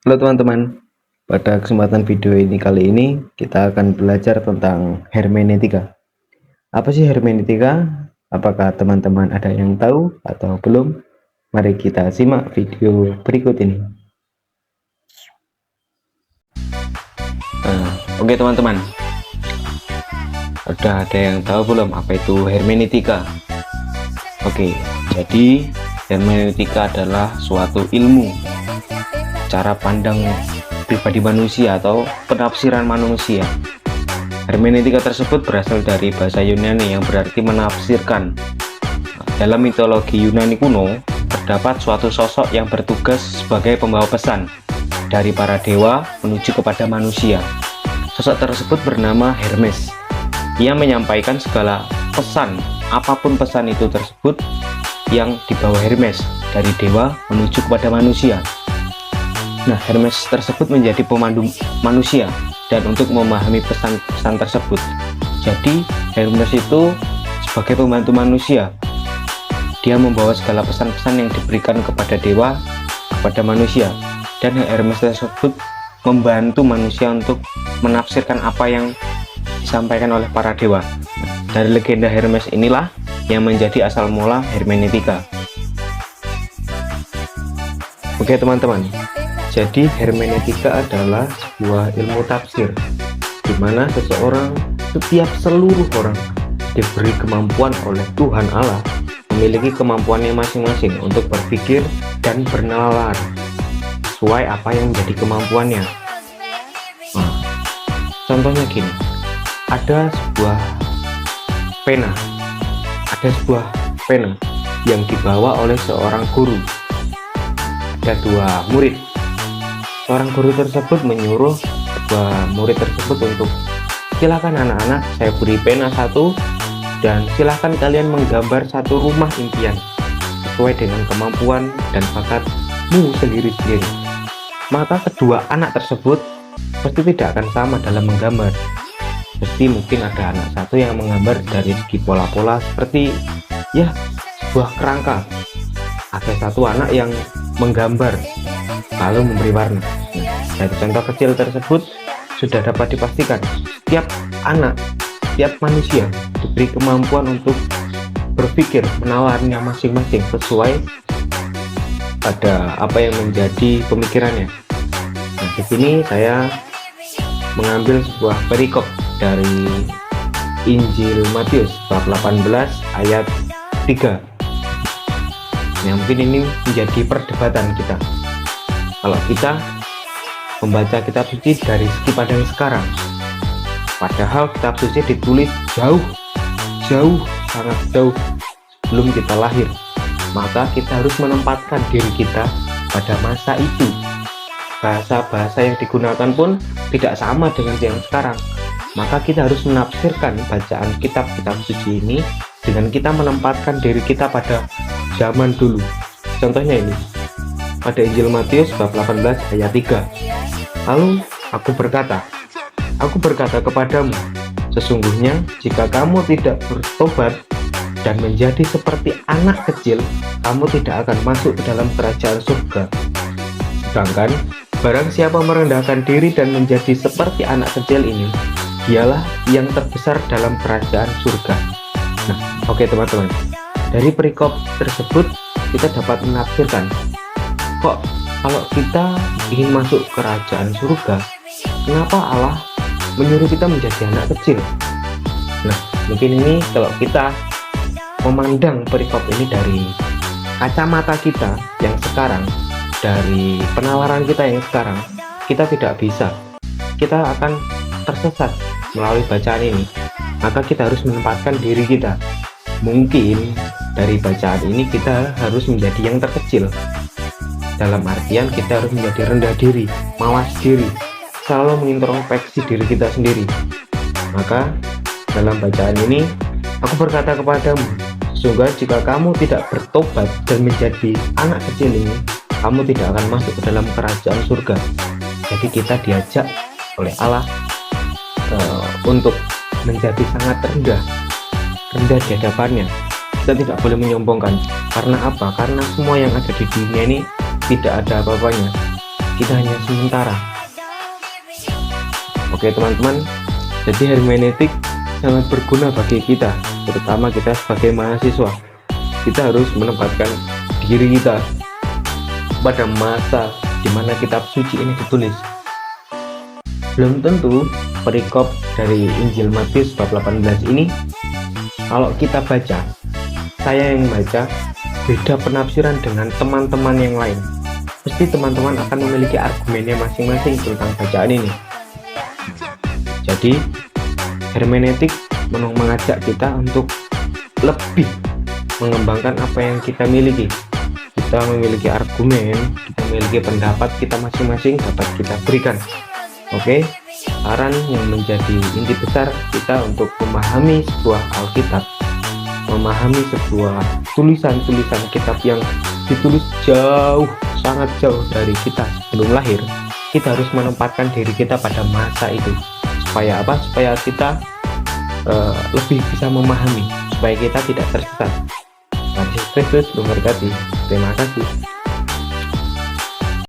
Halo teman-teman, pada kesempatan video ini kali ini kita akan belajar tentang hermeneutika. Apa sih hermeneutika? Apakah teman-teman ada yang tahu atau belum? Mari kita simak video berikut ini. Oke teman-teman, udah ada yang tahu belum apa itu hermeneutika? Oke, jadi hermeneutika adalah suatu ilmu cara pandang pribadi manusia atau penafsiran manusia. Hermeneutika tersebut berasal dari bahasa Yunani yang berarti menafsirkan. Dalam mitologi Yunani kuno, terdapat suatu sosok yang bertugas sebagai pembawa pesan dari para dewa menuju kepada manusia. Sosok tersebut bernama Hermes. Ia menyampaikan segala pesan, apapun pesan itu tersebut yang dibawa Hermes dari dewa menuju kepada manusia. Nah, Hermes tersebut menjadi pemandu manusia dan untuk memahami pesan-pesan tersebut. Jadi, Hermes itu sebagai pembantu manusia. Dia membawa segala pesan-pesan yang diberikan kepada dewa, kepada manusia. Dan Hermes tersebut membantu manusia untuk menafsirkan apa yang disampaikan oleh para dewa. Dari legenda Hermes inilah yang menjadi asal mula hermeneutika. Oke teman-teman, jadi hermeneutika adalah sebuah ilmu tafsir di mana seluruh orang diberi kemampuan oleh Tuhan Allah, memiliki kemampuannya masing-masing untuk berpikir dan bernalar sesuai apa yang menjadi kemampuannya. Nah, contohnya gini, ada sebuah pena yang dibawa oleh seorang guru. Ada dua murid. Seorang guru tersebut menyuruh kedua murid tersebut untuk silakan anak-anak, saya beri pena satu dan silakan kalian menggambar satu rumah impian sesuai dengan kemampuan dan bakatmu sendiri-sendiri. Maka kedua anak tersebut pasti tidak akan sama dalam menggambar. Pasti mungkin ada anak satu yang menggambar dari segi pola-pola seperti sebuah kerangka. Ada satu anak yang menggambar lalu memberi warna. Dari contoh kecil tersebut sudah dapat dipastikan setiap anak, setiap manusia diberi kemampuan untuk berpikir menawarnya masing-masing sesuai pada apa yang menjadi pemikirannya. Nah, di sini saya mengambil sebuah perikop dari Injil Matius bab 18 ayat 3. Yang mungkin ini menjadi perdebatan kita. Kalau kita membaca kitab suci dari segi pandang sekarang, padahal kitab suci ditulis sangat jauh sebelum kita lahir, maka kita harus menempatkan diri kita pada masa itu. Bahasa-bahasa yang digunakan pun tidak sama dengan yang sekarang, maka kita harus menafsirkan bacaan kitab-kitab suci ini dengan kita menempatkan diri kita pada zaman dulu. Contohnya ini pada Injil Matius bab 18 ayat 3. Lalu aku berkata kepadamu, sesungguhnya jika kamu tidak bertobat dan menjadi seperti anak kecil, kamu tidak akan masuk ke dalam kerajaan surga. Sedangkan barang siapa merendahkan diri dan menjadi seperti anak kecil ini, dialah yang terbesar dalam kerajaan surga. Nah, oke teman-teman, dari perikop tersebut kita dapat menafsirkan, kok kalau kita ingin masuk kerajaan surga, kenapa Allah menyuruh kita menjadi anak kecil? Nah, mungkin ini kalau kita memandang perikop ini dari kacamata kita yang sekarang, dari penalaran kita yang sekarang, kita tidak bisa. Kita akan tersesat melalui bacaan ini. Maka kita harus menempatkan diri kita. Mungkin dari bacaan ini kita harus menjadi yang terkecil. Dalam artian kita harus menjadi rendah diri, mawas diri, selalu mengintrospeksi diri kita sendiri. Maka dalam bacaan ini aku berkata kepadamu, sesungguhnya jika kamu tidak bertobat dan menjadi anak kecil ini, kamu tidak akan masuk ke dalam kerajaan surga. Jadi kita diajak oleh Allah untuk menjadi sangat rendah di hadapannya. Kita tidak boleh menyombongkan. Karena apa? Karena semua yang ada di dunia ini tidak ada apa-apanya kita hanya sementara. Oke teman-teman, jadi hermeneutik sangat berguna bagi kita, terutama kita sebagai mahasiswa. Kita harus menempatkan diri kita pada masa di mana kitab suci ini ditulis. Belum tentu perikop dari Injil Matius bab 18 ini, kalau kita baca, saya yang baca, beda penafsiran dengan teman-teman yang lain. Pasti teman-teman akan memiliki argumennya masing-masing tentang bacaan ini. Jadi hermeneutik mengajak kita untuk lebih mengembangkan apa yang kita miliki. Kita memiliki argumen, kita memiliki pendapat kita masing-masing dapat kita berikan. Oke, saran yang menjadi inti besar kita untuk memahami sebuah Alkitab, memahami sebuah tulisan-tulisan kitab yang ditulis sangat jauh dari kita sebelum lahir. Kita harus menempatkan diri kita pada masa itu. Supaya apa? Supaya kita lebih bisa memahami, supaya kita tidak tersesat. Yesus Kristus memberkati. Terima kasih.